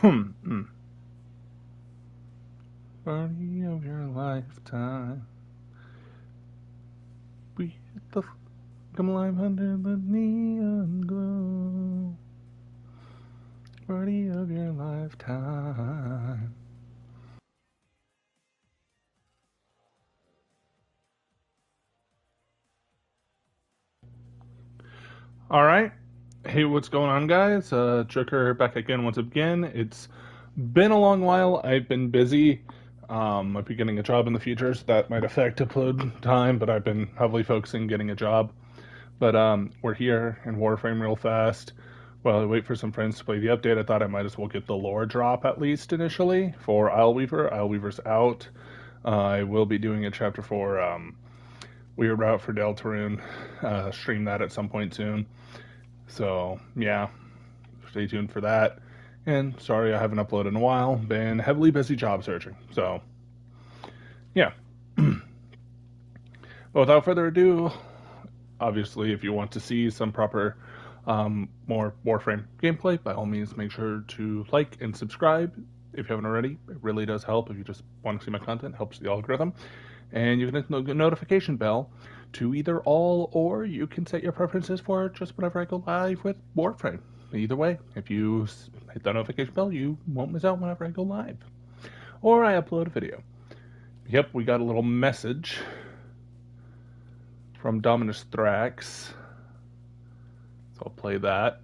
Party of your lifetime. We hit the come alive under the neon glow. Party of your lifetime. All right. Hey, what's going on, guys? Joker back again once again. It's been a long while. I've been busy. Might be getting a job in the future, so that might affect upload time, but I've been heavily focusing getting a job. But we're here in Warframe real fast. While I wait for some friends to play the update, I thought I might as well get the lore drop at least initially for Isleweaver. Isleweaver's out. I will be doing a chapter for Weird Route for Deltarune. Stream that at some point soon. So, yeah, stay tuned for that. And sorry I haven't uploaded in a while. Been heavily busy job searching. So, yeah. But without further ado, obviously, if you want to see some proper, more Warframe gameplay, by all means, make sure to like and subscribe if you haven't already. It really does help if you just want to see my content. It helps the algorithm. And you can hit the notification bell to either all, or you can set your preferences for just whenever I go live with Warframe. Either way, if you hit the notification bell, you won't miss out whenever I go live. Or I upload a video. Yep, we got a little message from Dominus Thrax. So I'll play that.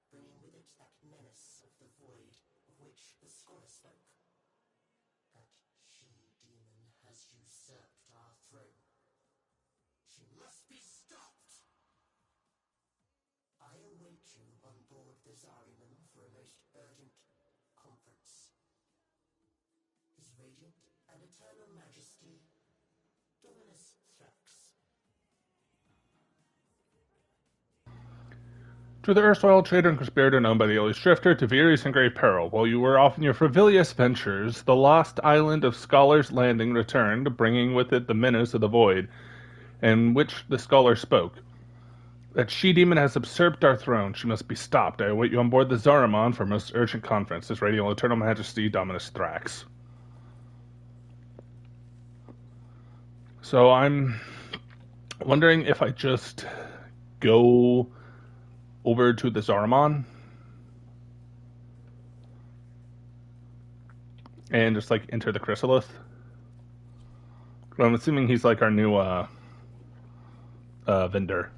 Bringing with it that menace of the void of which the scholar spoke. That she-demon has usurped our throne. She must be stopped! I await you on board the Zaryman for a most urgent conference. His radiant and eternal majesty, Dominus Thrax. To the erstwhile trader and conspirator known by the Early Drifter, to Virius in great peril. While you were off in your frivolous ventures, the lost island of Scholar's Landing returned, bringing with it the menace of the void, in which the scholar spoke. That she-demon has usurped our throne. She must be stopped. I await you on board the Zaramon for a most urgent conference. His radiant eternal majesty, Dominus Thrax. So I'm wondering if I just go over to the Zaramon and just like enter the Chrysalis. I'm assuming he's like our new vendor.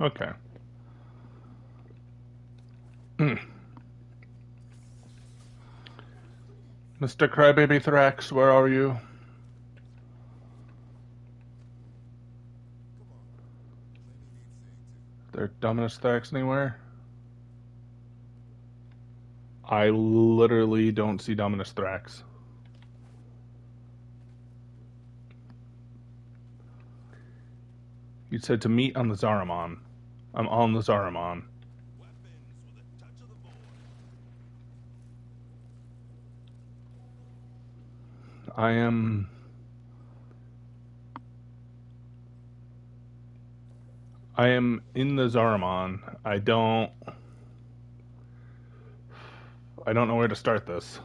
Okay. Mr. Crybaby Thrax, where are you? Is there Dominus Thrax anywhere? I literally don't see Dominus Thrax. You said to meet on the Zaramon. I'm on the Zaramon. I am in the Zaramon. I don't know where to start this.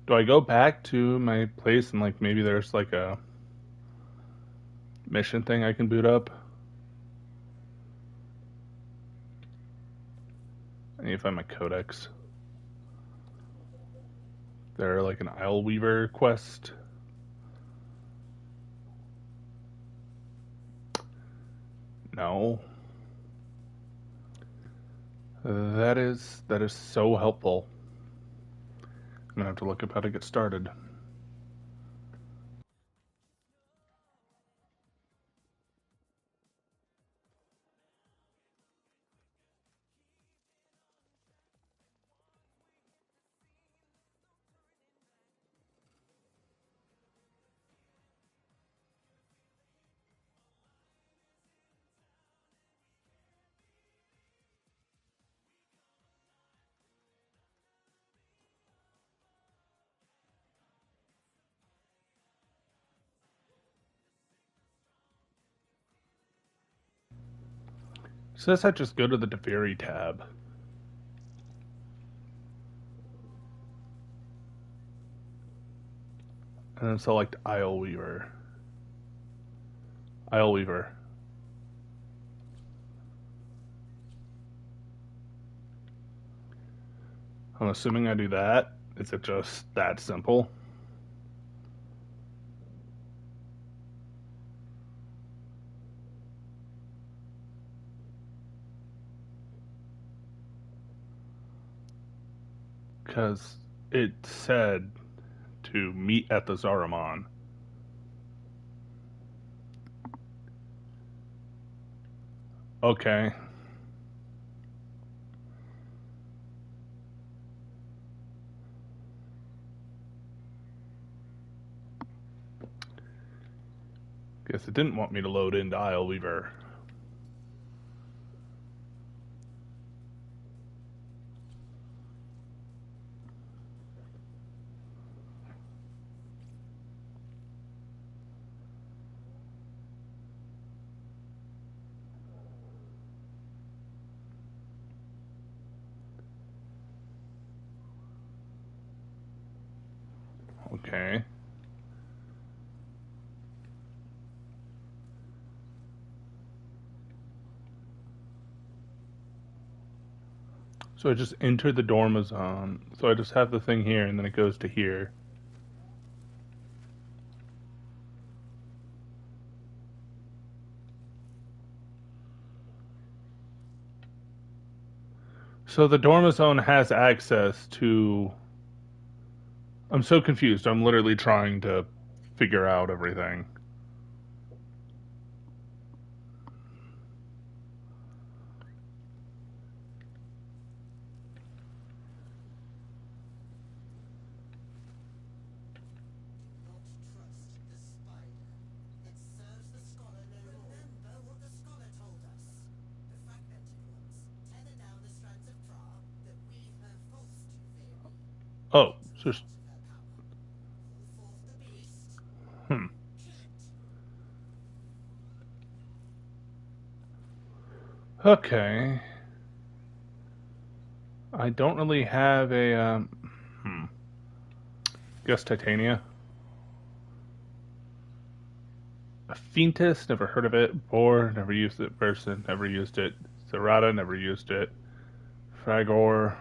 Do I go back to my place and like maybe there's like a mission thing I can boot up? I need to find my codex. There like an Isleweaver quest. No. That is so helpful. I'm gonna have to look up how to get started. So this I just go to the Deviri tab and then select Isleweaver. Isleweaver. I'm assuming I do that. Is it just that simple? Because it said to meet at the Zaramon. Okay. Guess it didn't want me to load into Isleweaver. Okay. So I just enter the Dormazon. So I just have the thing here, and then it goes to here. So the Dormazon has access to. I'm so confused. I'm literally trying to figure out everything. Not trust the spider. It serves the scholar no more. Remember what the scholar told us. The fragmented ones tether down the strands of Tra that weave her false to Veery. Oh, Not so out of her power. Call forth the beast. hmm. Kill it. Okay. I don't really have a hmm. Guess Titania. A Fientus, never heard of it. Boar, never used it. Person, never used it. Serrata, never used it. Fragor.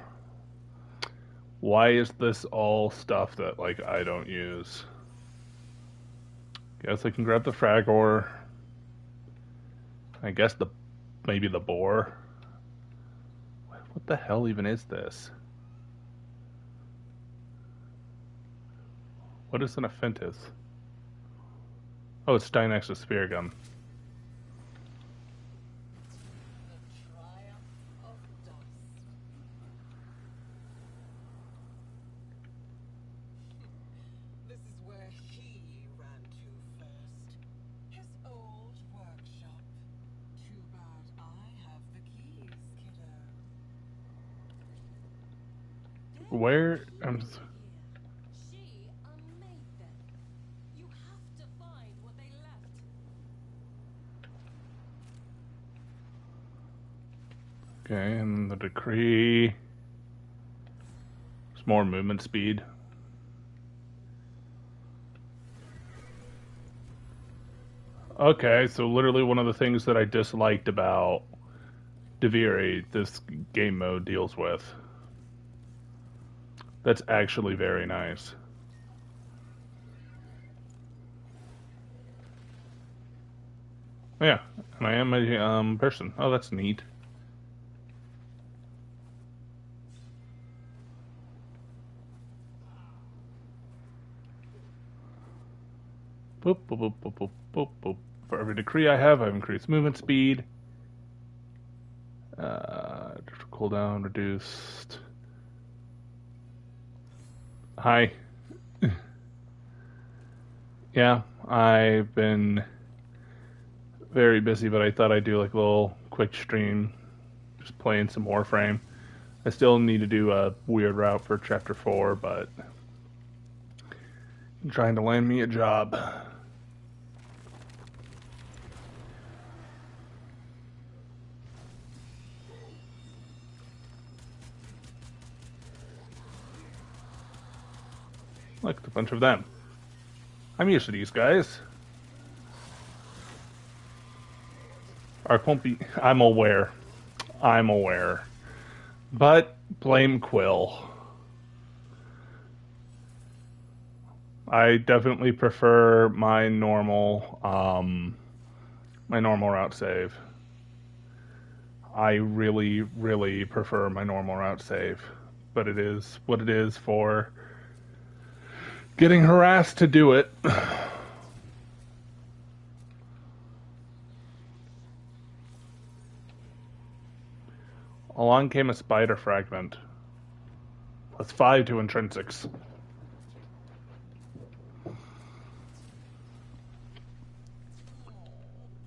Why is this all stuff that like I don't use? Guess I can grab the Fragor. I guess the maybe the boar. What the hell even is this? What is an Aphentis? Oh, it's Dynex's spear gum. The triumph of dusk. This is where he ran to first. His old workshop. Too bad I have the keys, kiddo. Where She unmade them. You have to find what they left. Okay, and the decree. There's more movement speed. Okay, so literally one of the things that I disliked about Deviri, this game mode deals with. That's actually very nice. Yeah, and I am a person. Oh, that's neat. Boop, boop, boop, boop, boop, boop, boop. For every decree I have increased movement speed. Cooldown reduced. Hi. Yeah, I've been very busy, but I thought I'd do like a little quick stream, just playing some Warframe. I still need to do a weird route for Chapter 4, but I'm trying to land me a job. Look, a bunch of them. I'm used to these guys. Arc won't be. I'm aware. I'm aware. But blame Quill. I definitely prefer my normal route save. I really, really prefer my normal route save. But it is what it is for getting harassed to do it. Along came a spider fragment. +5 to intrinsics. Poor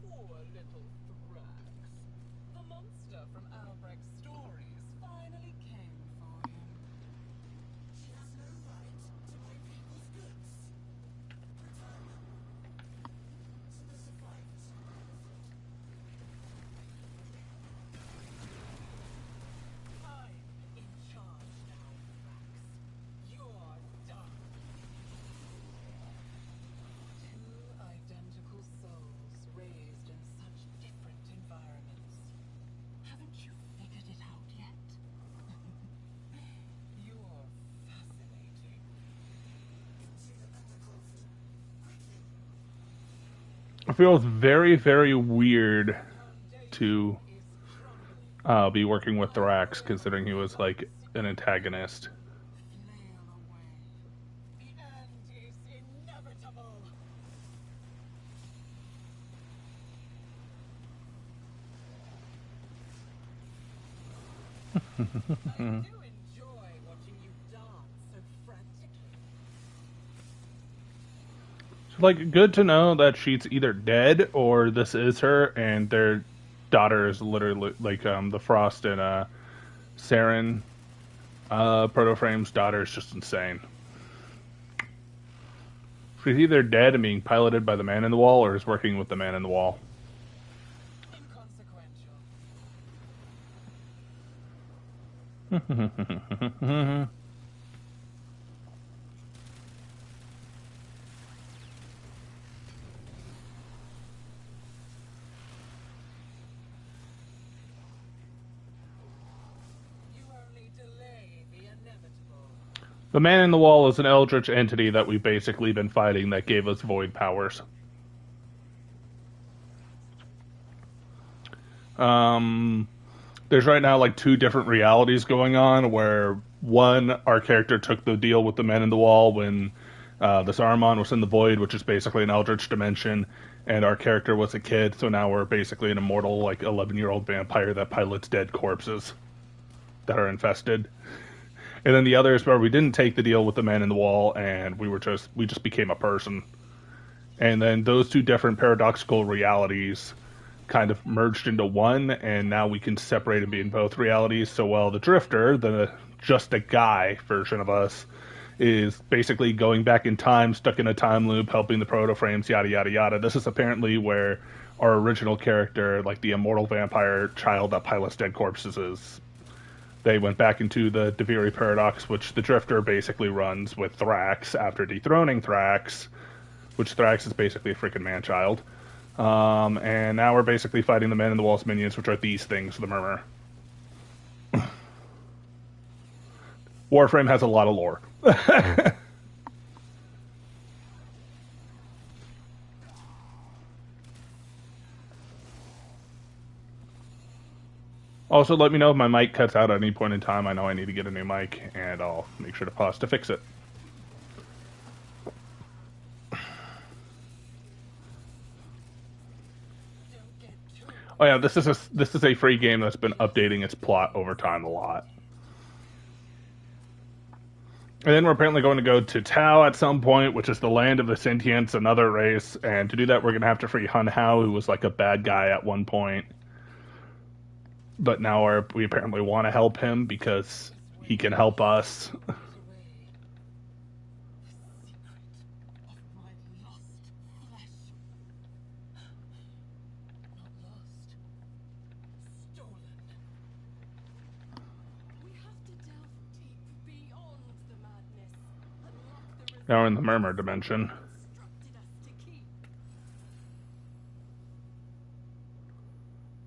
little Thrax. The monster from Albrecht's stories finally came for him. She has no right to my people's goods. Return to the survivors. I'm in charge now, Thrax. You're done. Two identical souls raised in such different environments. Haven't you figured it out yet? You're fascinating. Consider that the coffin. Quickly. It feels very, very weird to Is crumbling. be working with Thrax, considering he was like an antagonist. Flail away. The end is inevitable. I do enjoy watching you dance so frantically. So, like, good to know that she's either dead or this is her, and their daughter is literally like the Frost and Saren Protoframe's daughter is just insane. She's either dead and being piloted by the Man in the Wall, or is working with the Man in the Wall. Inconsequential. You only delay the inevitable. The Man in the Wall is an eldritch entity that we've basically been fighting that gave us void powers. There's right now like two different realities going on, where one, our character took the deal with the Man in the Wall when the Saruman was in the void, which is basically an eldritch dimension, and our character was a kid, so now we're basically an immortal, like 11-year-old vampire that pilots dead corpses that are infested. And then the other is where we didn't take the deal with the Man in the Wall, and we just became a person. And then those two different paradoxical realities kind of merged into one, and now we can separate and be in both realities. So while the Drifter, the just a guy version of us, is basically going back in time, stuck in a time loop, helping the proto-frames, yada yada yada. This is apparently where our original character, like the immortal vampire child that pilots dead corpses, is. They went back into the Deviri paradox, which the Drifter basically runs with Thrax after dethroning Thrax, which Thrax is basically a freaking man-child. And now we're basically fighting the Man in the Wall's minions, which are these things, the Murmur. Warframe has a lot of lore. Also, let me know if my mic cuts out at any point in time. I know I need to get a new mic, and I'll make sure to pause to fix it. Don't get too Oh yeah, this is a free game that's been updating its plot over time a lot. And then we're apparently going to go to Tau at some point, which is the land of the sentients, another race. And to do that, we're going to have to free Hun Hao, who was like a bad guy at one point. But now we apparently want to help him because he can help us. away. The secret of my lost flesh. Not lost. Stolen. We have to delve deep beyond the madness. Unlock the Now we're in the Murmur dimension. instructed us to keep.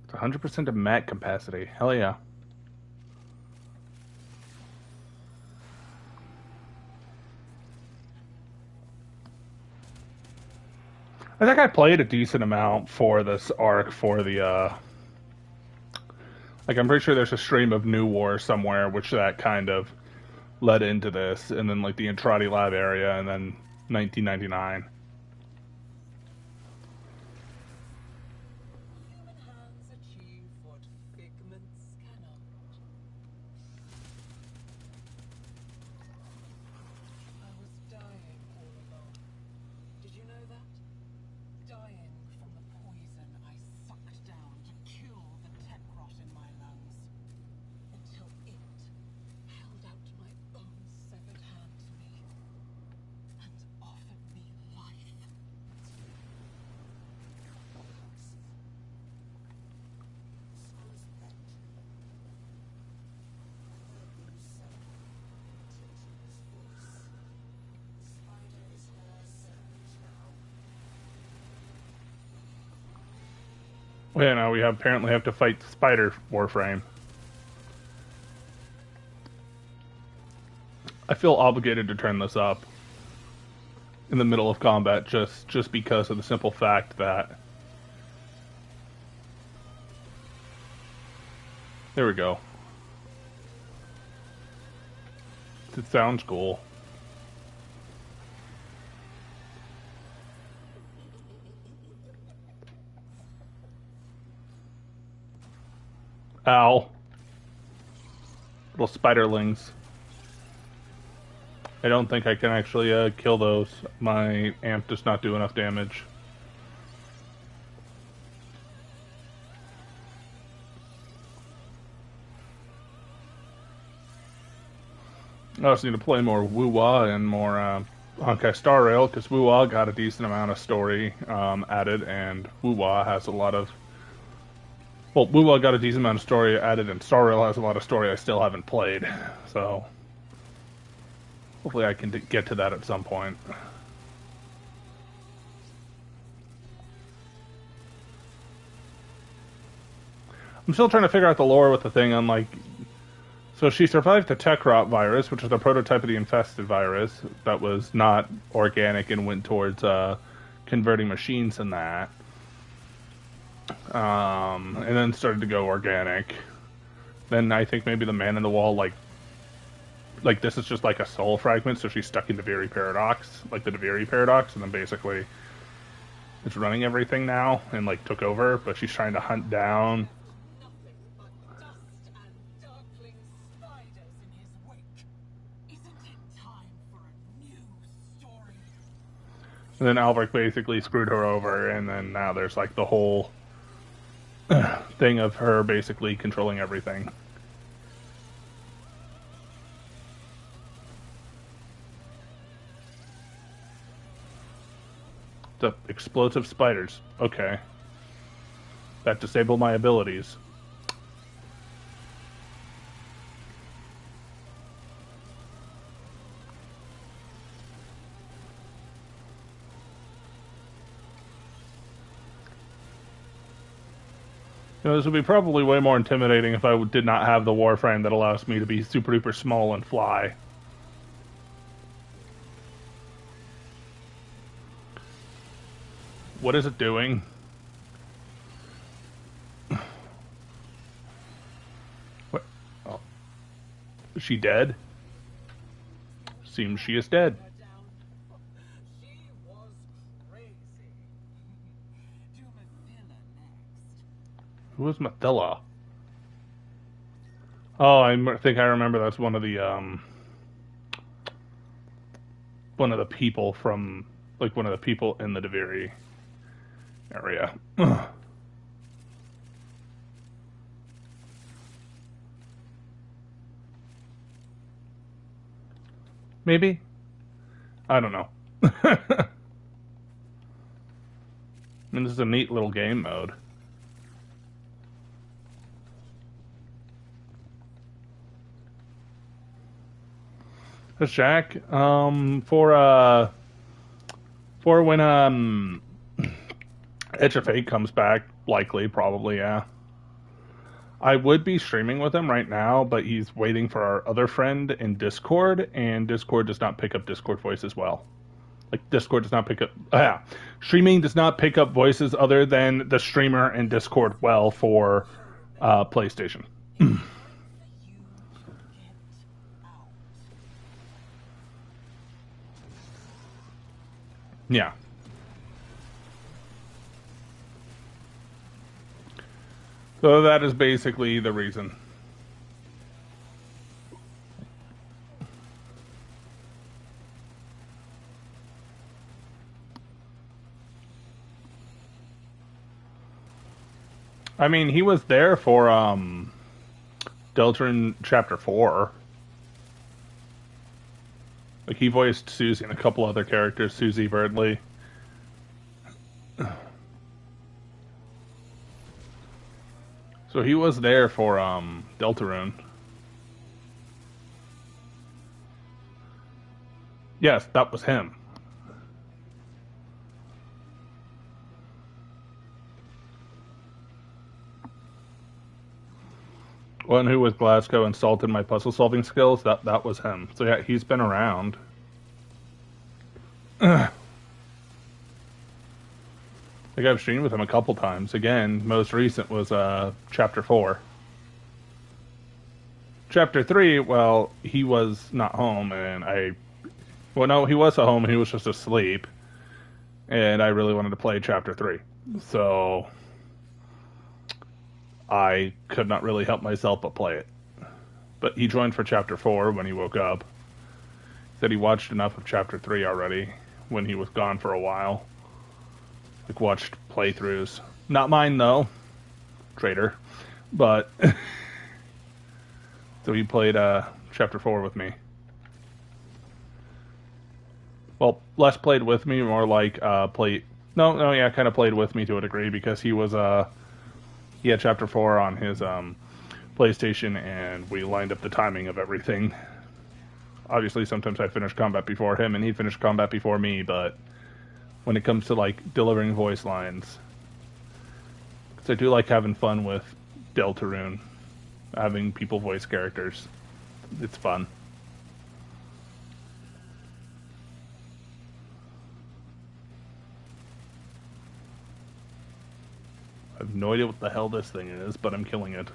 It's 100% of mat capacity. Hell yeah. I think I played a decent amount for this arc for the, like, I'm pretty sure there's a stream of New War somewhere, which that kind of led into this, and then, like, the Entrati Lab area, and then 1999. Human hands achieve what figments cannot. I was dying all along. Did you know that? Dying from the poison I sucked down to kill the tech rot in my lungs. Until it held out my own severed hand to me and offered me life. Well, yeah, now we apparently have to fight Spider Warframe. I feel obligated to turn this up in the middle of combat just because of the simple fact that there we go. It sounds cool. Ow. Little spiderlings. I don't think I can actually kill those. My amp does not do enough damage. I also need to play more Woo-Wah and more Honkai Star Rail, because Woo-Wah got a decent amount of story added, and Woo-Wah has a lot of... Well, Woo-Wah got a decent amount of story added, and Star Rail has a lot of story I still haven't played, so... Hopefully I can get to that at some point. I'm still trying to figure out the lore with the thing on, like... So she survived the tech rot virus, which was the prototype of the infested virus that was not organic and went towards converting machines and that. And then started to go organic. Then I think maybe the man in the wall, like this is just like a soul fragment, so she's stuck in the Deviri paradox, like the Deviri paradox, and then basically it's running everything now and like took over, but she's trying to hunt down. Nothing but dust and darkling spiders in his wake. Isn't it time for a new story? And then Albrecht basically screwed her over, and then now there's like the whole thing of her basically controlling everything. The explosive spiders. Okay. That disabled my abilities. You know, this would be probably way more intimidating if I did not have the Warframe that allows me to be super duper small and fly. What is it doing? Is she dead? Seems she is dead. Her down. She was crazy. Do Mathila next. Who is Mathila? Oh, think I remember that's one of the people from, like, one of the people in the Deviri area. Maybe? I don't know. I mean, this is a neat little game mode. That's Jack. For when Edge of Fate comes back, likely, probably, yeah. I would be streaming with him right now, but he's waiting for our other friend in Discord, and Discord does not pick up Discord voice as well. Like, Discord does not pick up... streaming does not pick up voices other than the streamer in Discord well for PlayStation. Yeah. So that is basically the reason. I mean, he was there for Deltarune Chapter 4. Like, he voiced Susie and a couple other characters, Susie Birdley. So he was there for Deltarune. Yes, that was him. One who with Glasgow insulted my puzzle solving skills, that was him. So yeah, he's been around. Like, I've streamed with him a couple times. Again, most recent was Chapter 4. Chapter 3, well, he was not home, and well, no, he was at home, and he was just asleep. And I really wanted to play Chapter 3. So I could not really help myself but play it. But he joined for Chapter 4 when he woke up. He said he watched enough of Chapter 3 already when he was gone for a while. Like, watched playthroughs. Not mine, though. Traitor. But... so he played Chapter 4 with me. Well, less played with me, more like played... No, yeah, kind of played with me to a degree, because he was... he had Chapter 4 on his PlayStation, and we lined up the timing of everything. Obviously, sometimes I finish combat before him, and he finished combat before me, but when it comes to, like, delivering voice lines, because I do like having fun with Deltarune, having people voice characters. It's fun. I have no idea what the hell this thing is, but I'm killing it.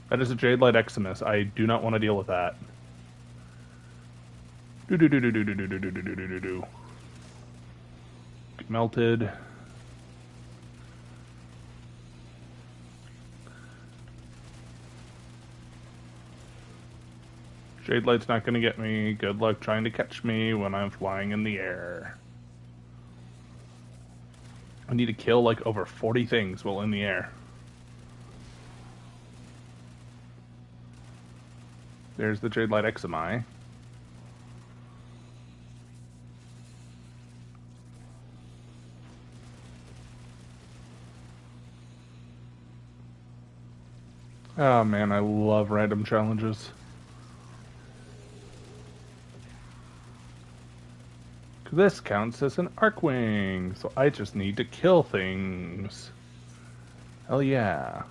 That is a Jade Light Eximus. I do not want to deal with that. Do. Get melted. Jade Light's not going to get me. Good luck trying to catch me when I'm flying in the air. I need to kill like over 40 things while in the air. There's the Jade Light Eximi. Oh man, I love random challenges. This counts as an Arcwing, so I just need to kill things. Hell yeah.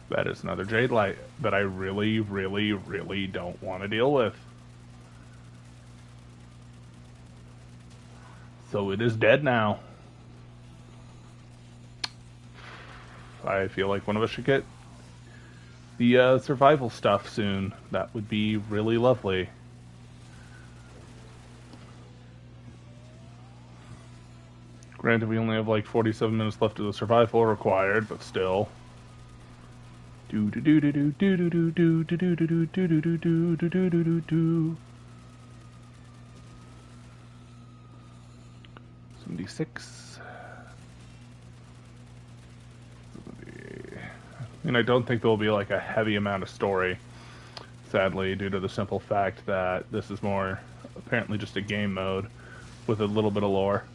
That is another Jade Light that I really, really, really don't want to deal with. So it is dead now. I feel like one of us should get the survival stuff soon. That would be really lovely. Granted, we only have like 47 minutes left of the survival required, but still. Do do do do do do do do do do do do do do do do do do do do. 76. And I don't think there will be like a heavy amount of story, sadly, due to the simple fact that this is more apparently just a game mode with a little bit of lore.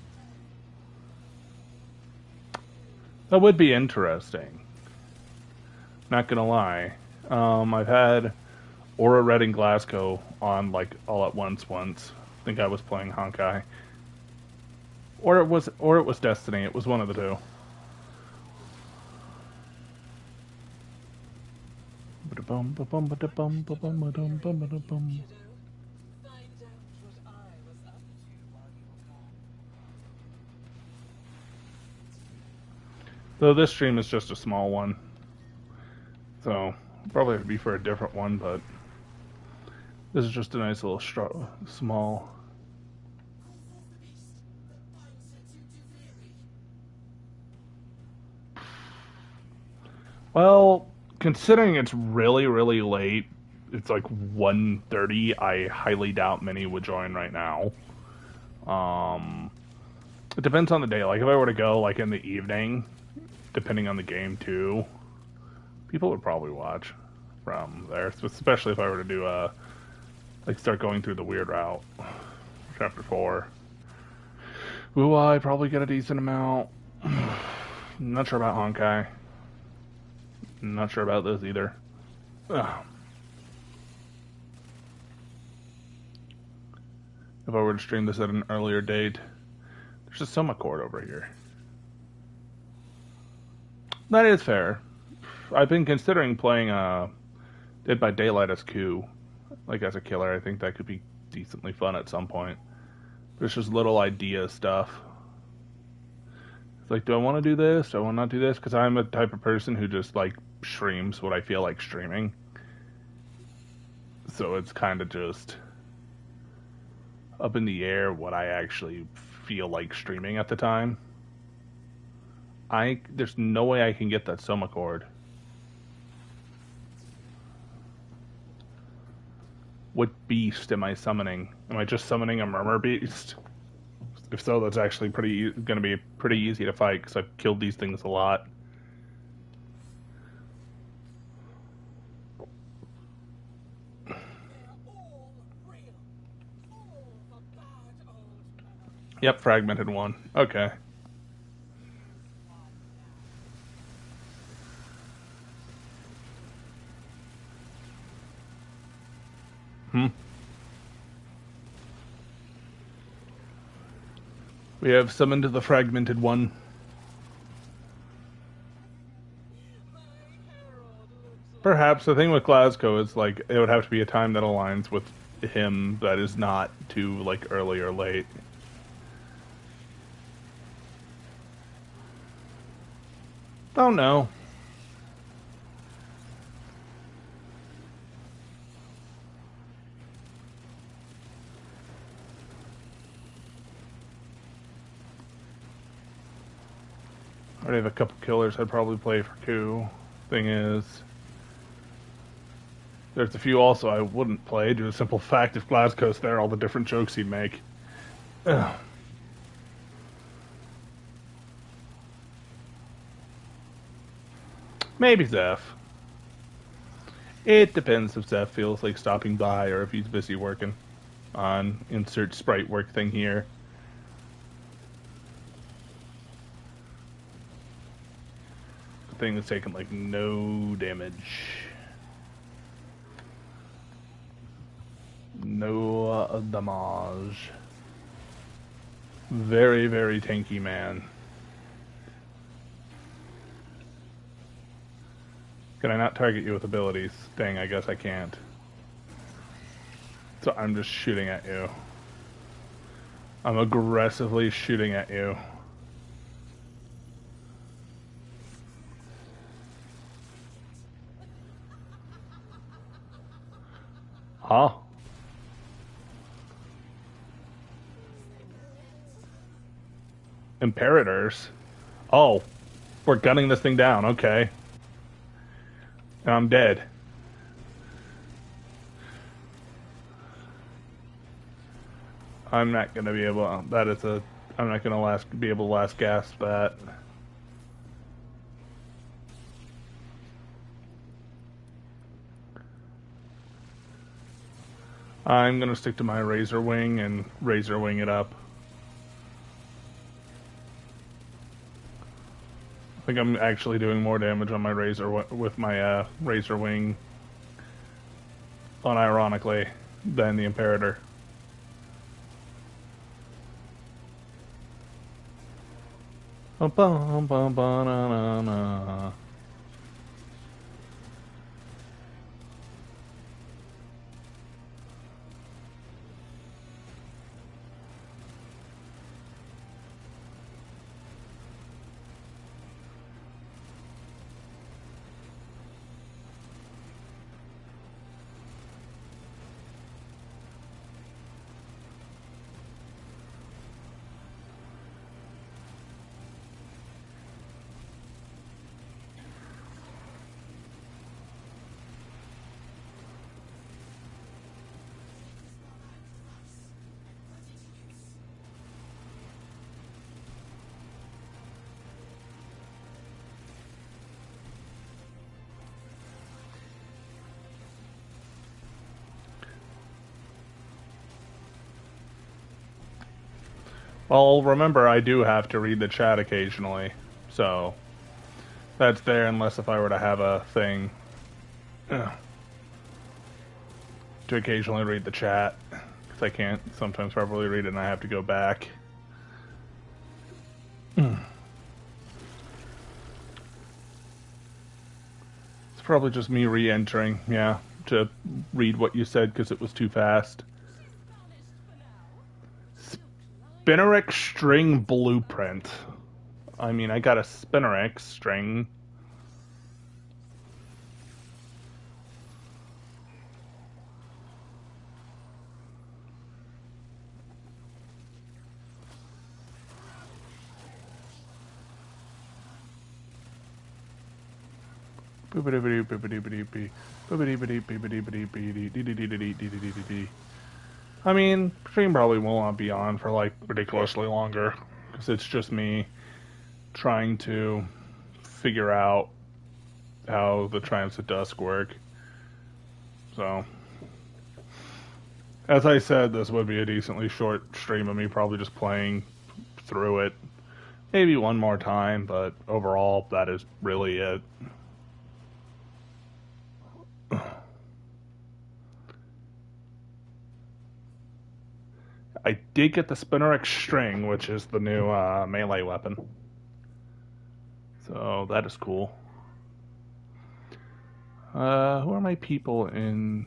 That would be interesting. Not gonna lie. I've had Aura Red and Glasgow on like all at once. I think I was playing Honkai, or it was Destiny. It was one of the two. Though this stream is just a small one, so probably have to be for a different one, but this is just a nice little small. Well, considering it's really, really late, it's like 1:30. I highly doubt many would join right now. It depends on the day. Like if I were to go like in the evening, depending on the game too, people would probably watch from there. Especially if I were to do like start going through the weird route, chapter 4. Will I probably get a decent amount? Not sure about Honkai. Not sure about this either. Ugh. If I were to stream this at an earlier date, there's a Soma cord over here. That is fair. I've been considering playing Dead by Daylight as Q, like as a killer. I think that could be decently fun at some point. But it's just little idea stuff. It's like, do I want to do this? Do I want to not do this? Because I'm a type of person who just like streams what I feel like streaming. So it's kind of just up in the air what I actually feel like streaming at the time. There's no way I can get that Soma cord. What beast am I summoning? Am I just summoning a murmur beast? If so, that's actually going to be pretty easy to fight because I've killed these things a lot. Yep, fragmented one. Okay. We have summoned the fragmented one. Perhaps the thing with Glasgow is like it would have to be a time that aligns with him that is not too like early or late. Don't know. I already have a couple killers I'd probably play for Q. Thing is, there's a few also I wouldn't play due to the simple fact if Glasgow's there, all the different jokes he'd make. Ugh. Maybe Zeph. It depends if Zeph feels like stopping by or if he's busy working on insert sprite work thing here. The thing that's taken like no damage. No damage. Very, very tanky man. Can I not target you with abilities? Dang, I guess I can't. So I'm just shooting at you. I'm aggressively shooting at you. Huh? Imperators? Oh, we're gunning this thing down. Okay. And I'm dead. I'm not gonna be able. That is a. I'm not gonna be able to last gasp that. I'm gonna stick to my razor wing and razor wing it up. I think I'm actually doing more damage on my razor with my razor wing, unironically, than the Imperator. Well, remember, I do have to read the chat occasionally, so that's there unless if I were to have a thing to occasionally read the chat, because I can't sometimes properly read it and I have to go back. It's probably just me re-entering, yeah, to read what you said because it was too fast. Spinneric string blueprint. I mean, I got a Spinneric string. I mean, stream probably will not be on for like ridiculously longer because it's just me trying to figure out how the Triumphs of Dusk work. So, as I said, this would be a decently short stream of me probably just playing through it. Maybe one more time, but overall, that is really it. I did get the Spinneric string, which is the new melee weapon. So that is cool. Who are my people in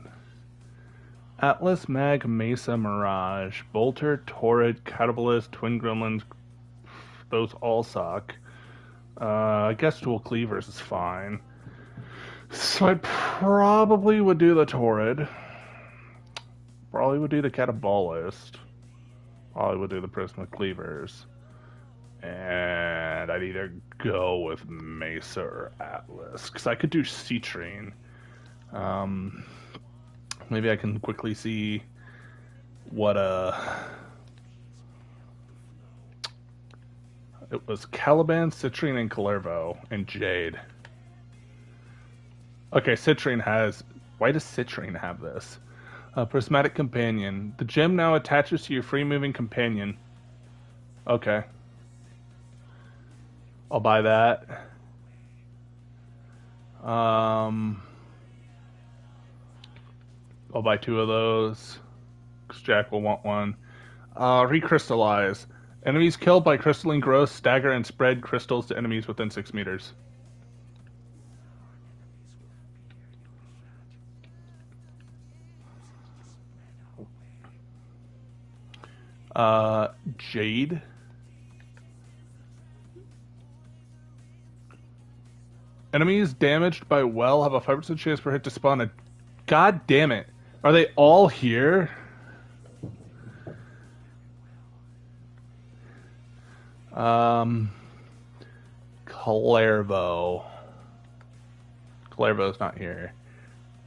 Atlas, Mag, Mesa, Mirage, Bolter, Torrid, Catabalist, Twin Gremlins? Those all suck. I guess Dual Cleavers is fine. So I probably would do the Torrid. Probably would do the Catabalist. Probably would do the Prismatic Cleavers. And I'd either go with Mesa or Atlas. Because I could do Citrine. Maybe I can quickly see what it was Caliban, Citrine, and Calervo, and Jade. Okay, Citrine has... Why does Citrine have this? Prismatic Companion. The gem now attaches to your free-moving companion. Okay. I'll buy that. I'll buy 2 of those. Because Jack will want one. Recrystallize. Enemies killed by crystalline growth stagger and spread crystals to enemies within 6 meters. Jade. Enemies damaged by well have a 5% chance per hit to spawn a... God damn it. Are they all here? Clairvo. Clairvo's not here.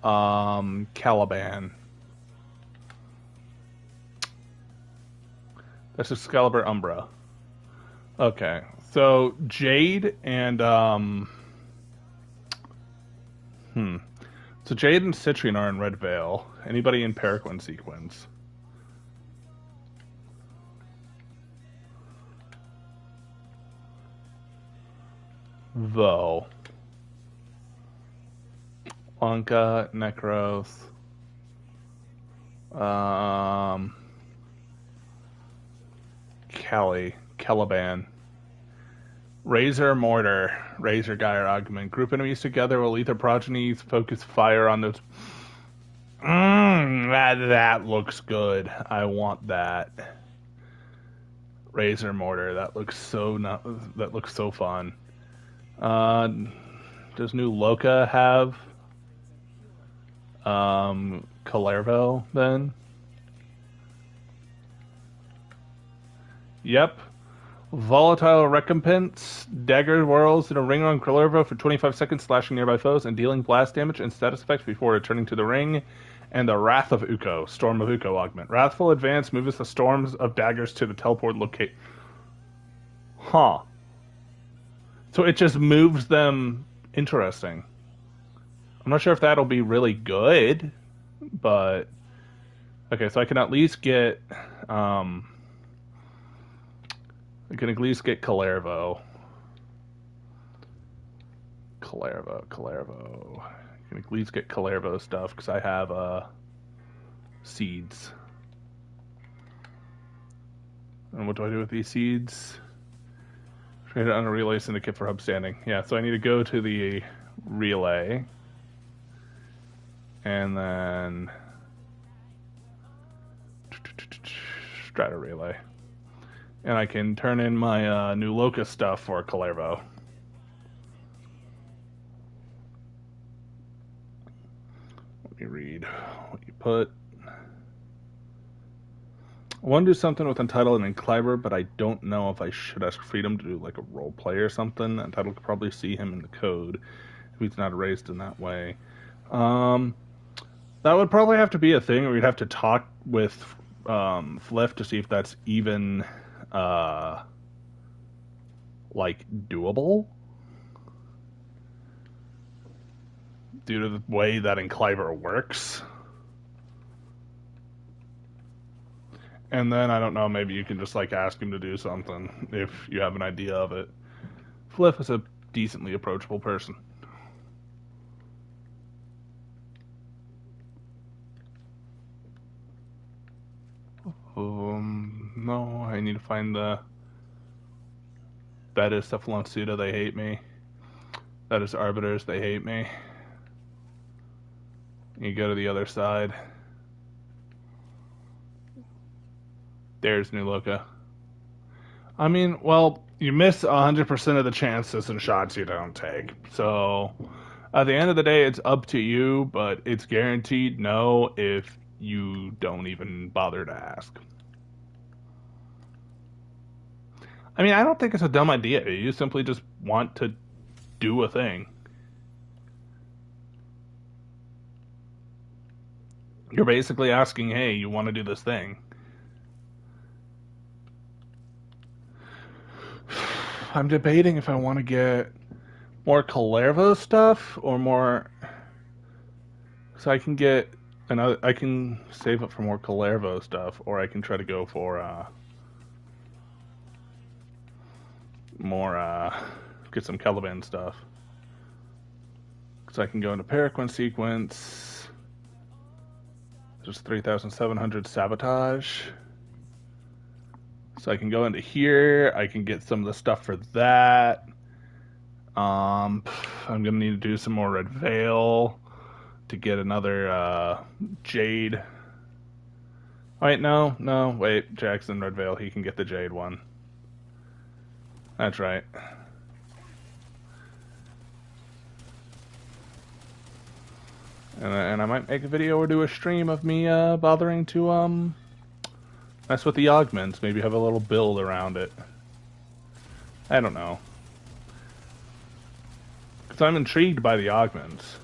Caliban. That's Excalibur Umbra. Okay. So Jade and So Jade and Citrine are in Red Veil. Anybody in Paraquin sequence? Though. Lanka, Necros. Caliban. Razor Mortar, Razor Gyre Augment. Group enemies together will either progenies focus fire on those. That looks good. I want that. Razor Mortar. That looks so that looks so fun. Does new Loka have Calervo then? Yep. Volatile Recompense. Dagger whirls in a ring on Calervo for 25 seconds, slashing nearby foes and dealing blast damage and status effects before returning to the ring. And the Wrath of Uko. Storm of Uko augment. Wrathful Advance moves the storms of daggers to the teleport locate. Huh. So it just moves them. Interesting. I'm not sure if that'll be really good, but okay, so I can at least get Calervo. Calervo. I can at least get Calervo stuff because I have seeds. And what do I do with these seeds? Trade it on a relay syndicate for hub standing. Yeah, so I need to go to the relay. And then Strata relay. And I can turn in my new Locust stuff for Calervo. Let me read what you put. I want to do something with Untitled and Encliver, but I don't know if I should ask Freedom to do like a role play or something. Untitled could probably see him in the code if he's not raised in that way. That would probably have to be a thing, or we'd have to talk with Fliff to see if that's even like doable due to the way that Encliver works. And then, I don't know, maybe you can just, like, ask him to do something if you have an idea of it. Fliff is a decently approachable person. No, I need to find the... That is Cephalonsuda, they hate me. That is Arbiters, they hate me. You go to the other side. There's New Loka. I mean, well, you miss 100% of the chances and shots you don't take. So, at the end of the day, it's up to you, but it's guaranteed no if you don't even bother to ask. I mean, I don't think it's a dumb idea. You simply just want to do a thing. You're basically asking, hey, you want to do this thing? I'm debating if I want to get more Calervo stuff or more... So I can get another... I can save up for more Calervo stuff, or I can try to go for more get some Caliban stuff. So I can go into Paraquin sequence. There's 3,700 Sabotage. So I can go into here. I can get some of the stuff for that. I'm going to need to do some more Red Veil to get another Jade Wait, no, no, wait. Jackson Redvale, he can get the Jade one. That's right. And I might make a video or do a stream of me bothering to mess with the augments. Maybe have a little build around it. I don't know. Because I'm intrigued by the augments.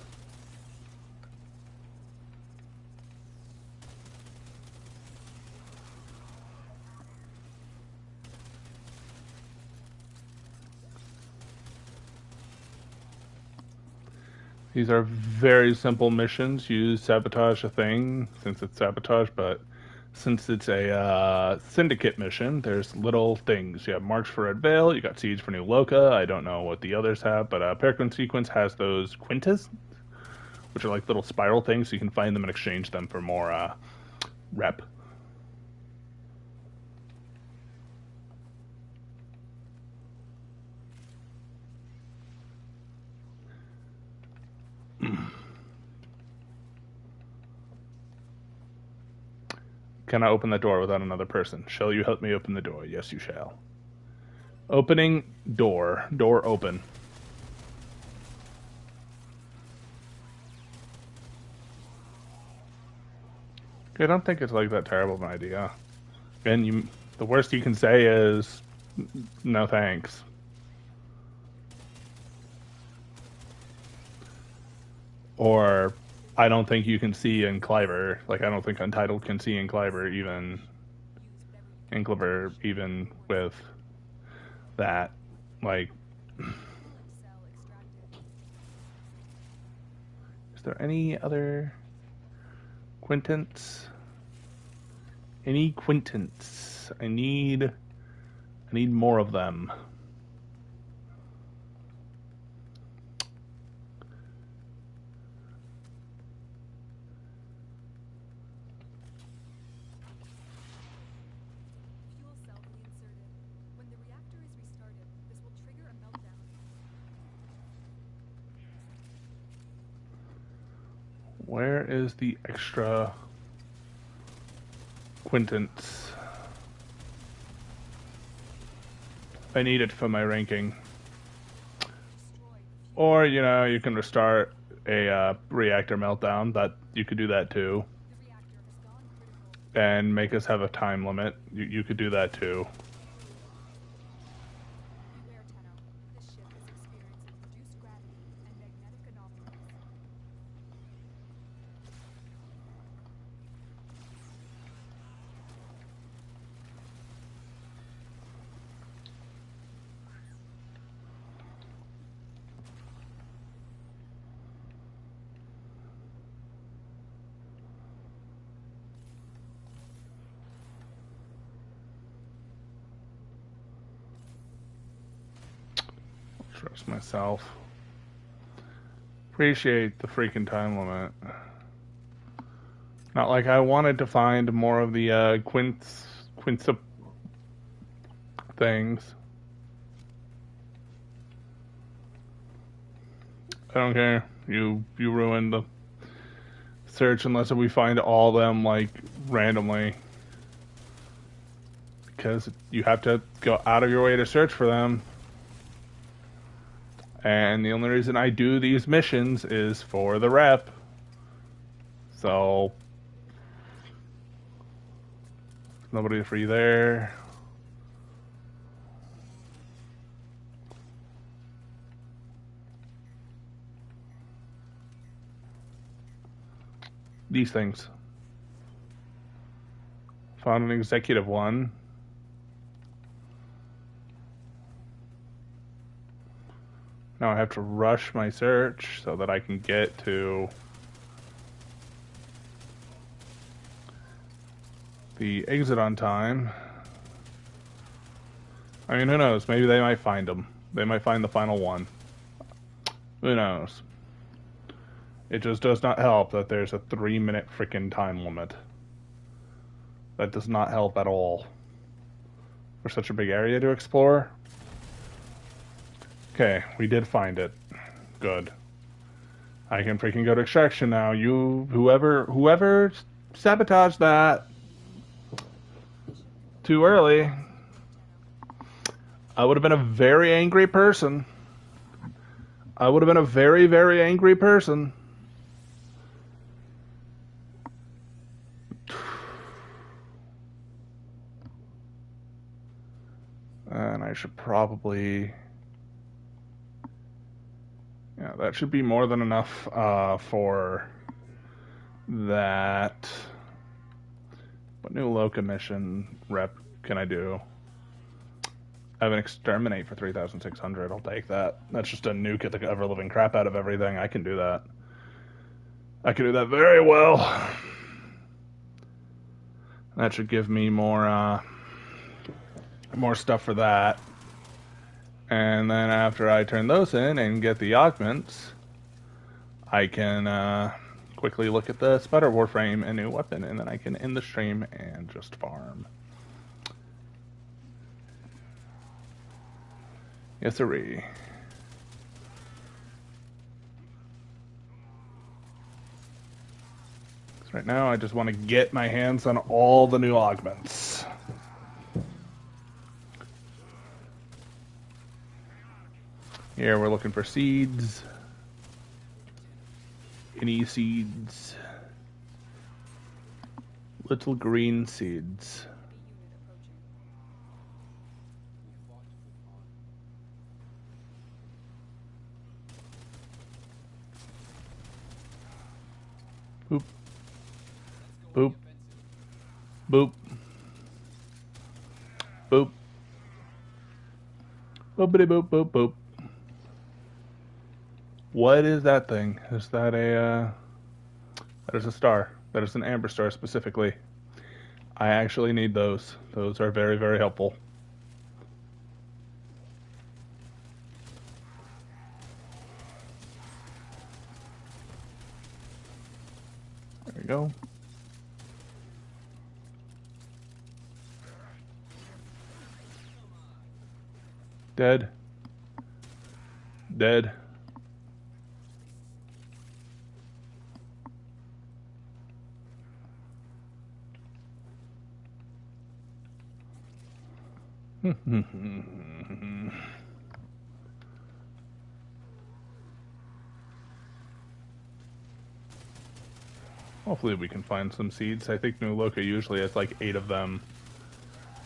These are very simple missions. Use sabotage a thing, since it's sabotage, but since it's a syndicate mission, there's little things. You have Marks for Red Veil, you got Siege for New Loca. I don't know what the others have, but Peregrine Sequence has those Quintas, which are like little spiral things, so you can find them and exchange them for more rep. Can I open the door without another person? Shall you help me open the door? Yes, you shall. Opening door. Door open. I don't think it's like that terrible of an idea. And the worst you can say is, no thanks. Or, I don't think you can see in Cliver. Like, I don't think Untitled can see in Cliver even with that. Like, is there any other Quintance? Any Quintance? I need more of them. Fuel cell reinserted. When the reactor is restarted, this will trigger a meltdown. Where is the extra Quintance? I need it for my ranking. Or, you know, you can restart a reactor meltdown. That you could do that too. The reactor has gone critical. And make us have a time limit. You could do that too. Beware, Tenno. This ship is experiencing reduced gravity and magnetic anomalies. Trust myself. Appreciate the freaking time limit. Not like I wanted to find more of the Quinta things. I don't care. You ruined the search unless we find all of them like randomly. Because you have to go out of your way to search for them. And the only reason I do these missions is for the rep. So nobody free there. These things. Found an executive one. Now I have to rush my search so that I can get to the exit on time. I mean, who knows? Maybe they might find them. They might find the final one. Who knows? It just does not help that there's a 3-minute freaking time limit. That does not help at all. For such a big area to explore. Okay, we did find it. Good. I can freaking go to extraction now. Whoever sabotaged that, Too early. I would have been a very angry person. I would have been a very, very angry person. And I should probably... Yeah, that should be more than enough for that. What new Loca mission rep can I do? I have an exterminate for 3,600. I'll take that. That's just a nuke at the ever-living crap out of everything. I can do that. I can do that very well. That should give me more stuff for that. And then after I turn those in and get the augments, I can quickly look at the Spider Warframe and new weapon, and then I can end the stream and just farm. Yes, sirree. Right now, I just want to get my hands on all the new augments. Here, we're looking for seeds. Any seeds. Little green seeds. Boop. Boop. Boop. Boop. Boopity boop boop boop. What is that thing? Is that a that is a star. That is an amber star specifically. I actually need those. Those are very, very helpful. There we go. Dead. Dead. Hopefully we can find some seeds. I think New Loca usually has like 8 of them.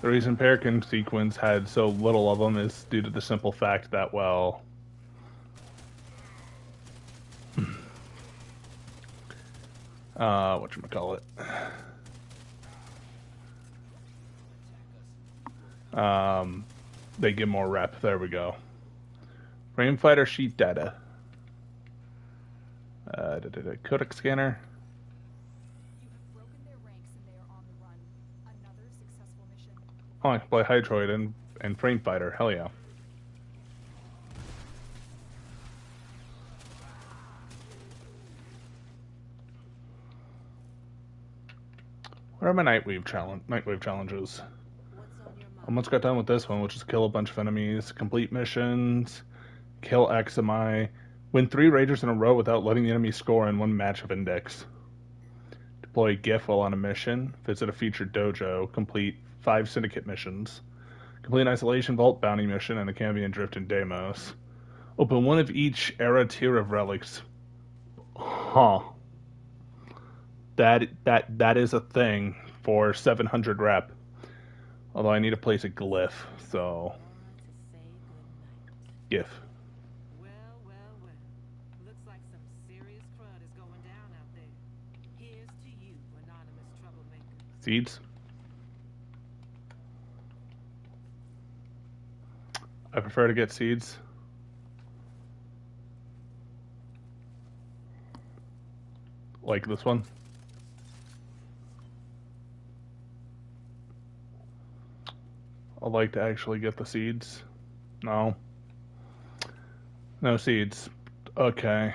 The reason Peregrine Sequence had so little of them is due to the simple fact that, well... whatchamacallit. They get more rep. There we go. Frame fighter sheet data. Codec scanner. You have broken their ranks and they are on the run. Another successful mission. Oh, I can play Hydroid and frame fighter. Hell yeah. What are my Nightwave challenges? Almost got done with this one, which is kill a bunch of enemies, complete missions, kill XMI, win 3 Ragers in a row without letting the enemy score in 1 match of Index. Deploy GIF while on a mission, visit a featured dojo, complete 5 Syndicate missions, complete an Isolation Vault bounty mission and a Cambion Drift in Deimos. Open 1 of each era tier of relics. Huh. That is a thing for 700 rep. Although I need to place a glyph, so... GIF. Well, well, well. Looks like some serious crud is going down out there. Here's to you, anonymous troublemaker. Seeds. I prefer to get seeds. Like this one. I'd like to actually get the seeds. No. No seeds. Okay.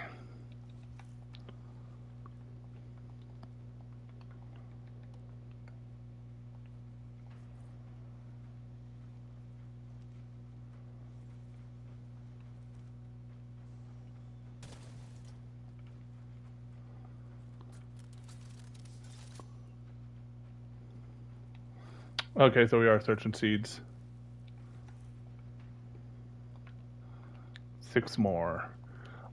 Okay, so we are searching seeds. 6 more.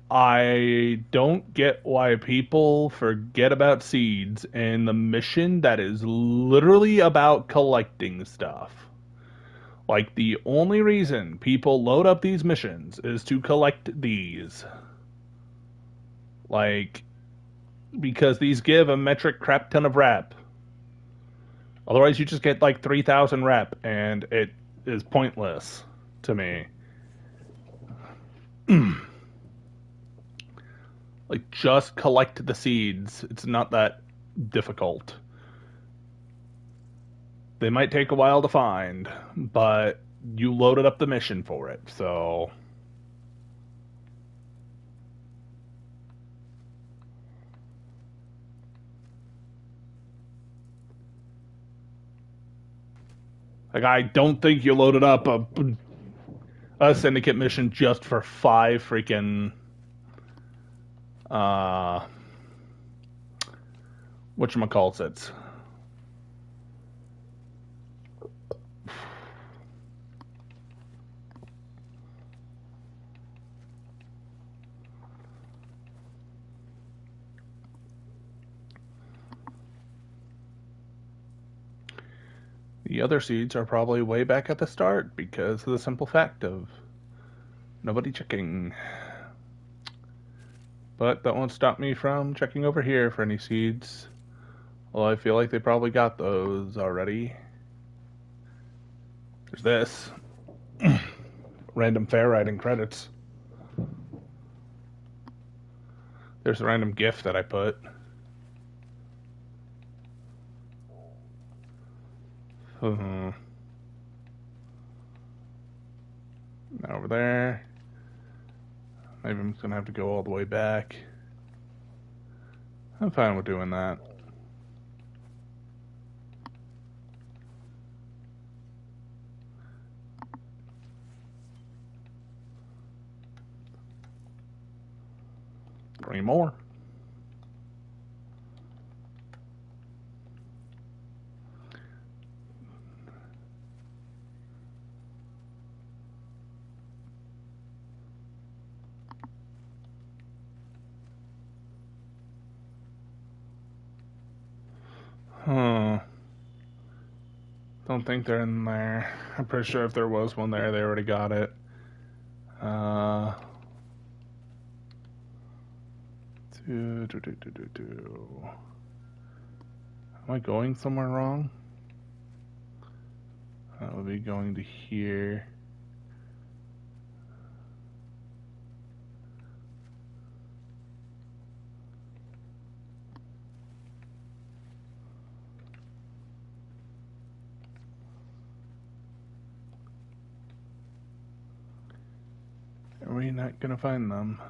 I don't get why people forget about seeds in the mission that is literally about collecting stuff. Like, the only reason people load up these missions is to collect these. Like, because these give a metric crap ton of rep. Otherwise, you just get like 3,000 rep, and it is pointless to me. Like, just collect the seeds. It's not that difficult. They might take a while to find, but you loaded up the mission for it, so. Like, I don't think you loaded up a syndicate mission just for 5 freaking whatchamacallits. The other seeds are probably way back at the start because of the simple fact of nobody checking. But that won't stop me from checking over here for any seeds. Well, I feel like they probably got those already. There's this. Random fair writing credits. There's a random gift that I put. Over there. Maybe I'm just gonna have to go all the way back. I'm fine with doing that. Three more. Huh. Don't think they're in there. I'm pretty sure if there was one there, they already got it. Am I going somewhere wrong? That would be going to here. Are we not gonna find them?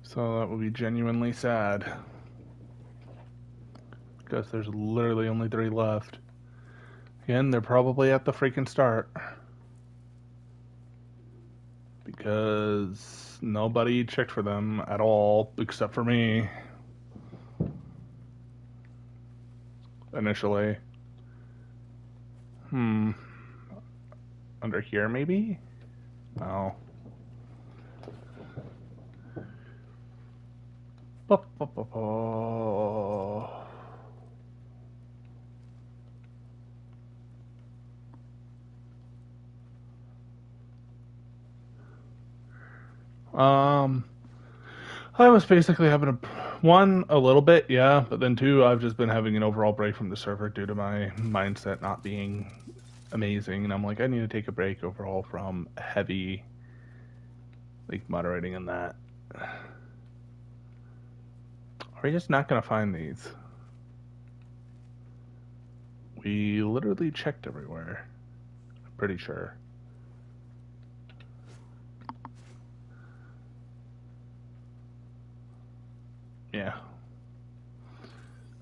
So that would be genuinely sad. Because there's literally only 3 left. Again, they're probably at the freaking start. Because nobody checked for them at all except for me. Initially. Under here, maybe? Oh. I was basically having a little bit, yeah, but then 2, I've just been having an overall break from the server due to my mindset not being amazing, and I'm like, I need to take a break overall from heavy, like, moderating and that. Are we just not gonna find these? We literally checked everywhere. I'm pretty sure. Yeah.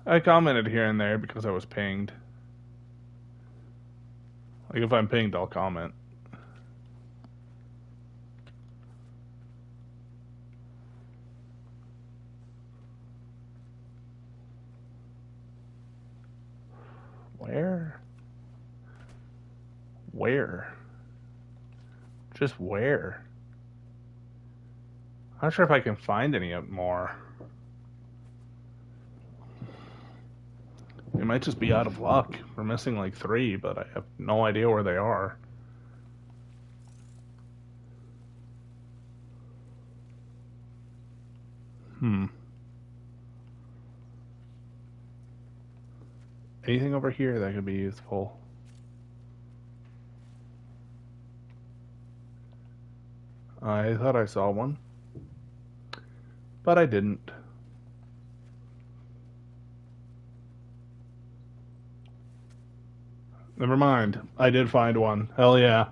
I commented here and there because I was pinged. Like, if I'm pinged, I'll comment. Where? Where? Just where? I'm not sure if I can find any more. We might just be out of luck. We're missing like 3, but I have no idea where they are. Anything over here that could be useful? I thought I saw one, but I didn't. Never mind. I did find one. Hell yeah.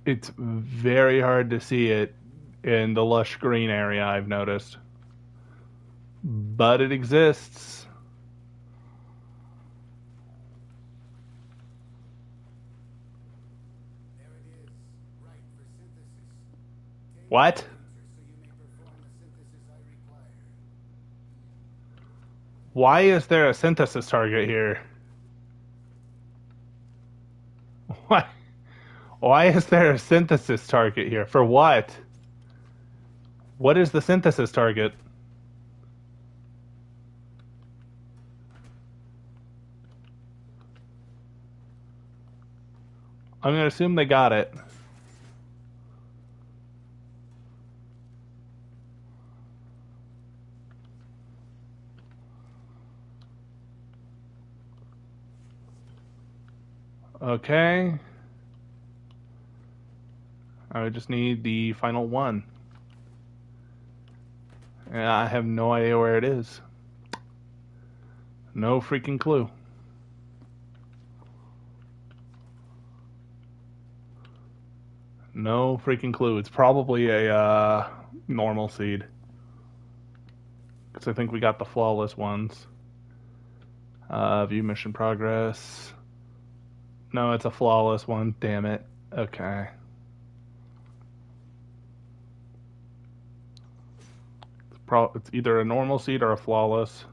It's very hard to see it in the lush green area, I've noticed. But it exists. There it is, right for synthesis. Take What? the picture so you may perform the synthesis I require. Why is there a synthesis target here? Why? Why is there a synthesis target here? For what? What is the synthesis target? I'm gonna assume they got it. Okay. I just need the final one. And I have no idea where it is. No freaking clue. No freaking clue. It's probably a normal seed. Because I think we got the flawless ones. View mission progress. No, it's a flawless one. Damn it. Okay. It's either a normal seed or a flawless.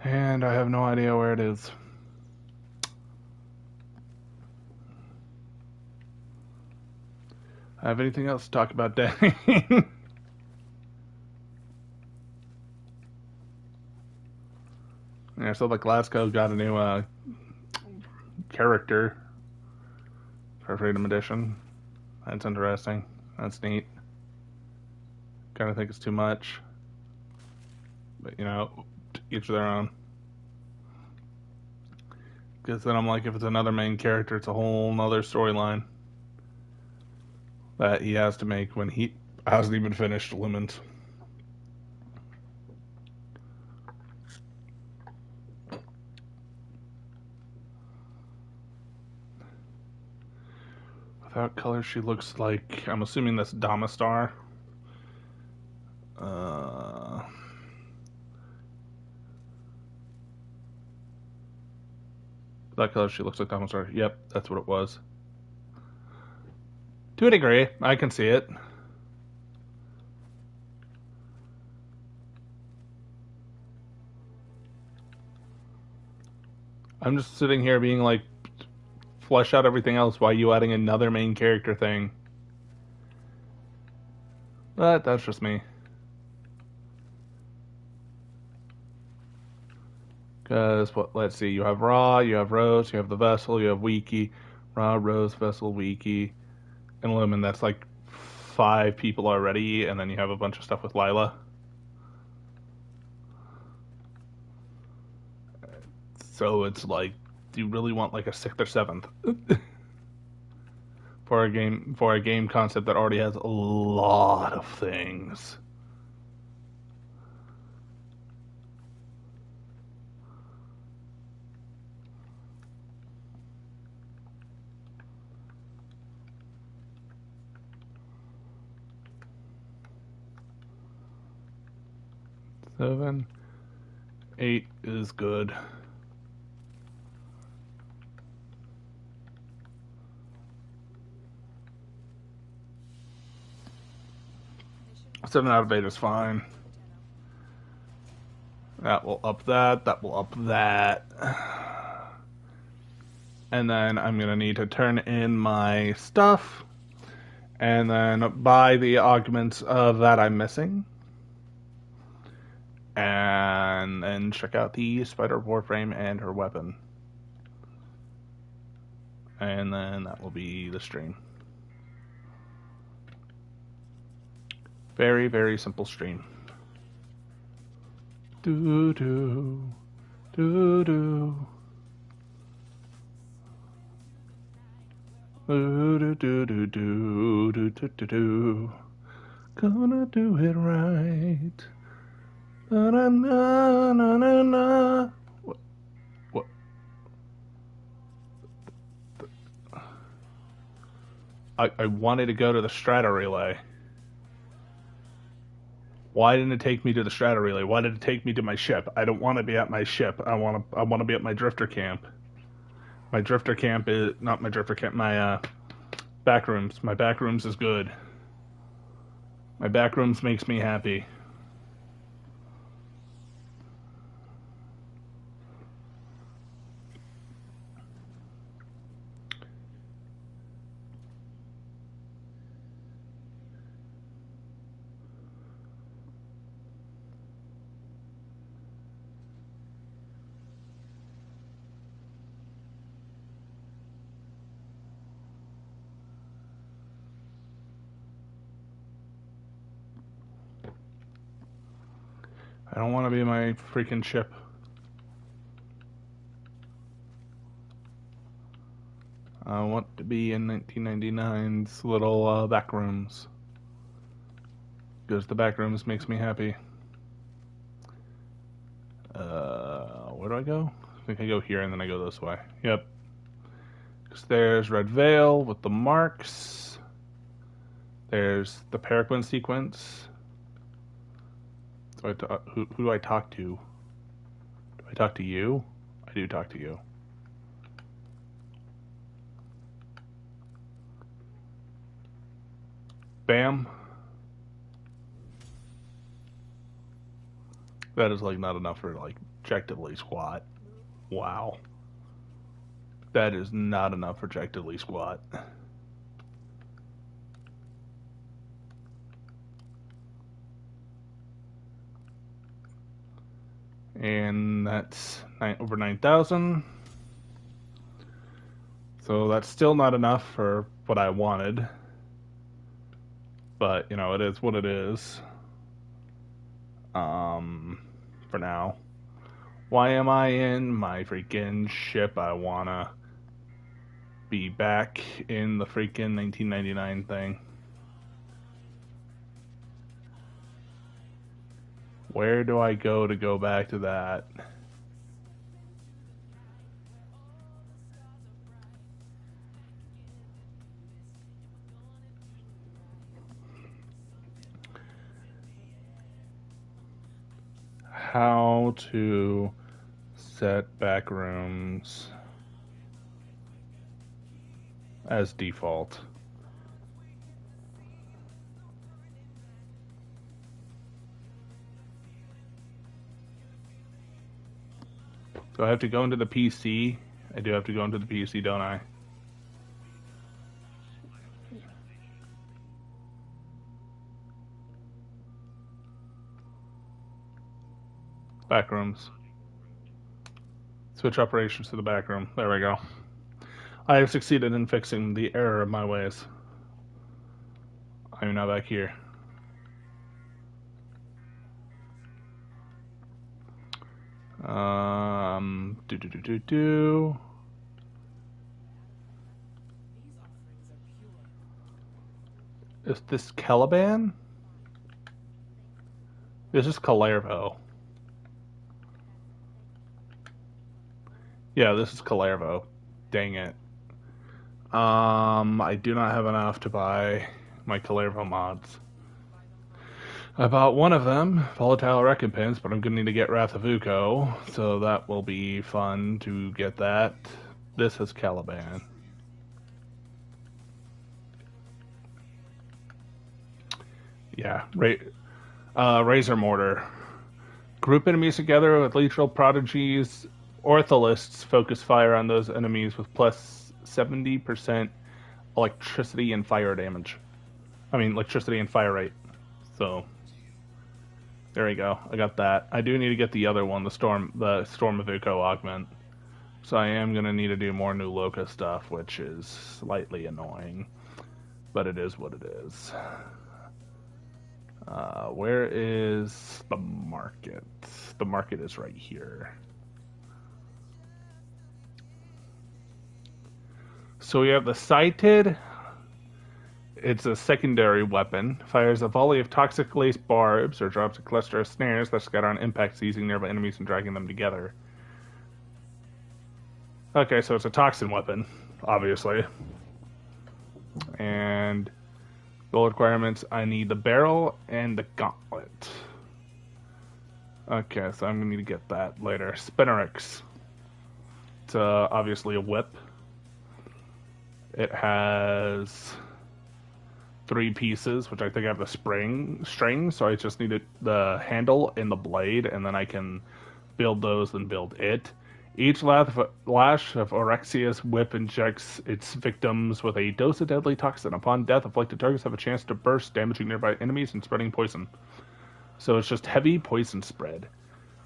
And I have no idea where it is. I have anything else to talk about, Danny? Yeah, so the Glasgow got a new character for Freedom Edition. That's interesting. That's neat. Kind of think it's too much. But, you know, each their own. Because then I'm like, if it's another main character, it's a whole nother storyline that he has to make when he hasn't even finished Lumens. Without color, she looks like, I'm assuming that's Damastar. Without color, she looks like Damastar. Yep, that's what it was. To a degree, I can see it. I'm just sitting here being like, flesh out everything else. Why are you adding another main character thing? But that's just me. Because, let's see, you have Ra, you have Rose, you have the Vessel, you have Wiki, Ra, Rose, Vessel, Wiki, and Lumen. That's like 5 people already, and then you have a bunch of stuff with Lila. So it's like, do you really want like a 6th or 7th? for a game concept that already has a lot of things. Seven, 8 is good. Mission 7 out of 8 is fine. That will up that. That will up that. And then I'm going to need to turn in my stuff. And then buy the augments of that I'm missing. And then check out the Spider Warframe and her weapon. And then that will be the stream. Very, very simple stream. Do do do do. Do do do do do do do do. Gonna do it right. Na na na na na na. What? I wanted to go to the strata relay. Why didn't it take me to the strata relay? Why did it take me to my ship? I don't want to be at my ship. I want to be at my drifter camp. My drifter camp is not my drifter camp. My back rooms. My back rooms is good. My back rooms makes me happy. I don't want to be my freaking ship. I want to be in 1999's little back rooms. Because the back rooms makes me happy. Where do I go? I think I go here and then I go this way. Yep. Because there's Red Veil with the marks. There's the Paraquin sequence. Who do I talk to? Do I talk to you? I do talk to you. Bam. That is like not enough for like objectively squat. Wow. That is not enough for objectively squat. And that's over 9,000. So that's still not enough for what I wanted. But, you know, it is what it is. For now. Why am I in my freaking ship? I wanna be back in the freaking 1999 thing. Where do I go to go back to that? How to set back rooms as default. So I have to go into the PC. I do have to go into the PC, don't I? Backrooms. Switch operations to the backroom. There we go. I have succeeded in fixing the error of my ways. I am now back here. Do. Is this Caliban? This is Calervo. Yeah, this is Calervo. Dang it. I do not have enough to buy my Calervo mods. I bought one of them, Volatile Recompense, but I'm going to need to get Wrath of Uko, so that will be fun to get that. This is Caliban. Yeah, Razor Mortar. Group enemies together with lethal prodigies. Ortholists focus fire on those enemies with plus 70% electricity and fire damage. I mean, electricity and fire rate. So, there we go. I got that. I do need to get the other one, the Storm of Uko augment. So I am going to need to do more New Loka stuff, which is slightly annoying. But it is what it is. Where is the market? The market is right here. So we have the Sighted. It's a secondary weapon. Fires a volley of toxic lace barbs or drops a cluster of snares that scatter on impact, seizing nearby enemies and dragging them together. Okay, so it's a toxin weapon, obviously. And goal requirements, I need the barrel and the gauntlet. Okay, so I'm going to need to get that later. Spinnerix. It's obviously a whip. It has 3 pieces, which I think have the string, so I just need the handle and the blade, and then I can build those and build it. Each lash of Orexia's whip injects its victims with a dose of deadly toxin. Upon death, afflicted targets have a chance to burst, damaging nearby enemies and spreading poison. So it's just heavy poison spread.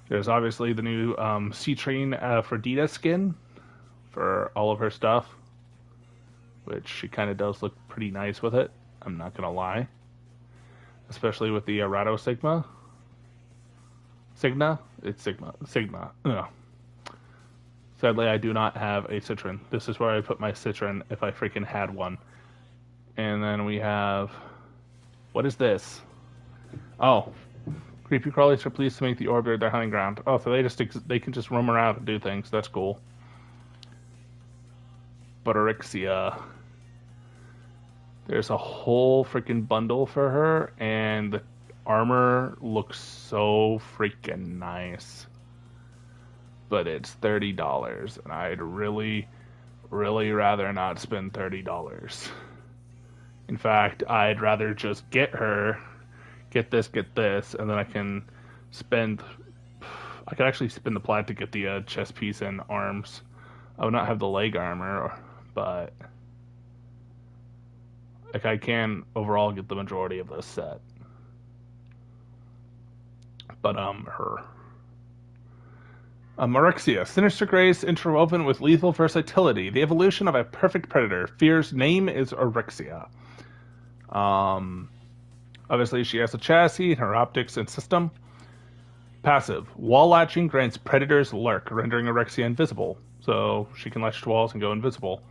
There's obviously the new C-Train Aphrodita skin for all of her stuff, which she kind of does look pretty nice with it. I'm not gonna lie, especially with the Erato Sigma. It's Sigma. Ugh. Sadly, I do not have a Citron. This is where I put my Citron if I freaking had one. And then we have... What is this? Oh. Creepy crawlies are pleased to make the orbiter their hunting ground. Oh, so they can just roam around and do things. That's cool. Butterixia. There's a whole freaking bundle for her, and the armor looks so freaking nice. But it's $30, and I'd really, really rather not spend $30. In fact, I'd rather just get this, and then I can actually spend the plat to get the chest piece and arms. I would not have the leg armor, but like I can overall get the majority of this set. But her. Marixia, sinister grace interwoven with lethal versatility. The evolution of a perfect predator. Fear's name is Orexia. Obviously, she has a chassis, her optics, and system. Passive. Wall latching grants predators lurk, rendering Orexia invisible. So she can latch to walls and go invisible.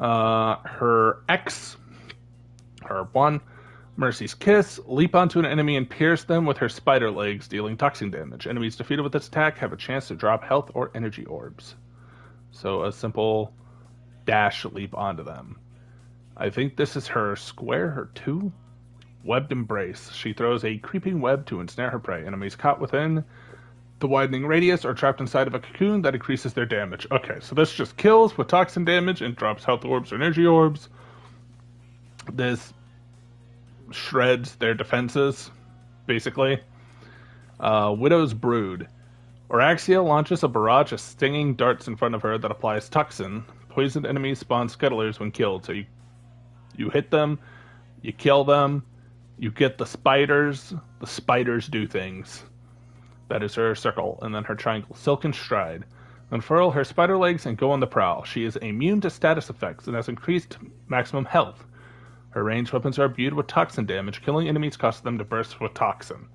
Her X, her 1, Mercy's Kiss, leap onto an enemy and pierce them with her spider legs, dealing toxin damage. Enemies defeated with this attack have a chance to drop health or energy orbs. So a simple dash leap onto them. I think this is her square, her 2. Webbed Embrace. She throws a creeping web to ensnare her prey. Enemies caught within the widening radius or trapped inside of a cocoon that increases their damage. Okay, so this just kills with toxin damage and drops health orbs or energy orbs. This shreds their defenses, basically. Widow's Brood. Oraxia launches a barrage of stinging darts in front of her that applies toxin. Poisoned enemies spawn scuttlers when killed, so you hit them, you kill them, you get the spiders. The spiders do things. That is her circle, and then her triangle. Silken Stride. Unfurl her spider legs and go on the prowl. She is immune to status effects and has increased maximum health. Her ranged weapons are imbued with toxin damage. Killing enemies causes them to burst with toxin.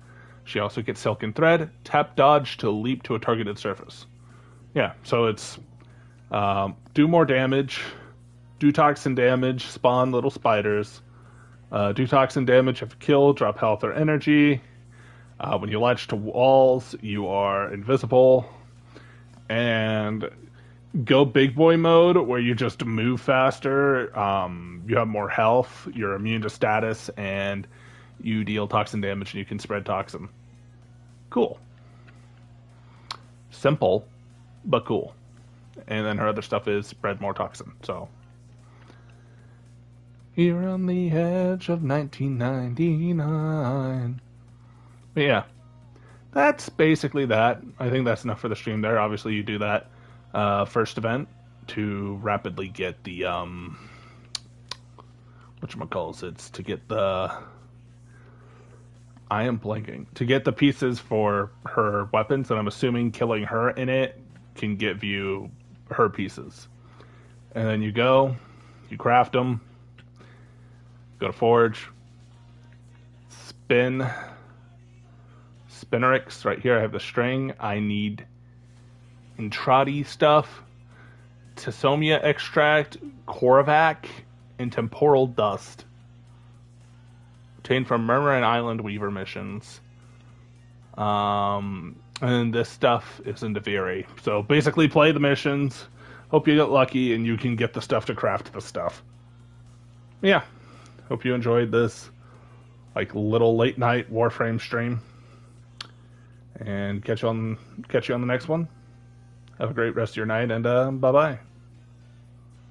She also gets Silken Thread, tap dodge to leap to a targeted surface. Yeah, so it's do more damage, do toxin damage, spawn little spiders, do toxin damage if kill, drop health or energy. When you latch to walls, you are invisible. And go big boy mode, where you just move faster, you have more health, you're immune to status, and you deal toxin damage and you can spread toxin. Cool. Simple, but cool. And then her other stuff is spread more toxin, so. Here on the edge of 1999. But yeah. that's basically that. I think that's enough for the stream there. Obviously, you do that first event to rapidly get the whatchamacalls. It's to get the I am blanking to get the pieces for her weapons, and I'm assuming killing her in it can give you her pieces. And then you go, you craft them, go to forge, Spinnerix. Right here, I have the string. I need Intrati stuff, Tisomia extract, Korvac, and Temporal dust. Obtained from Murmur and Isleweaver missions. And this stuff is in Deviri. So basically, play the missions. Hope you get lucky and you can get the stuff to craft the stuff. Yeah. Hope you enjoyed this like little late night Warframe stream. And catch you on the next one. Have a great rest of your night, and bye bye.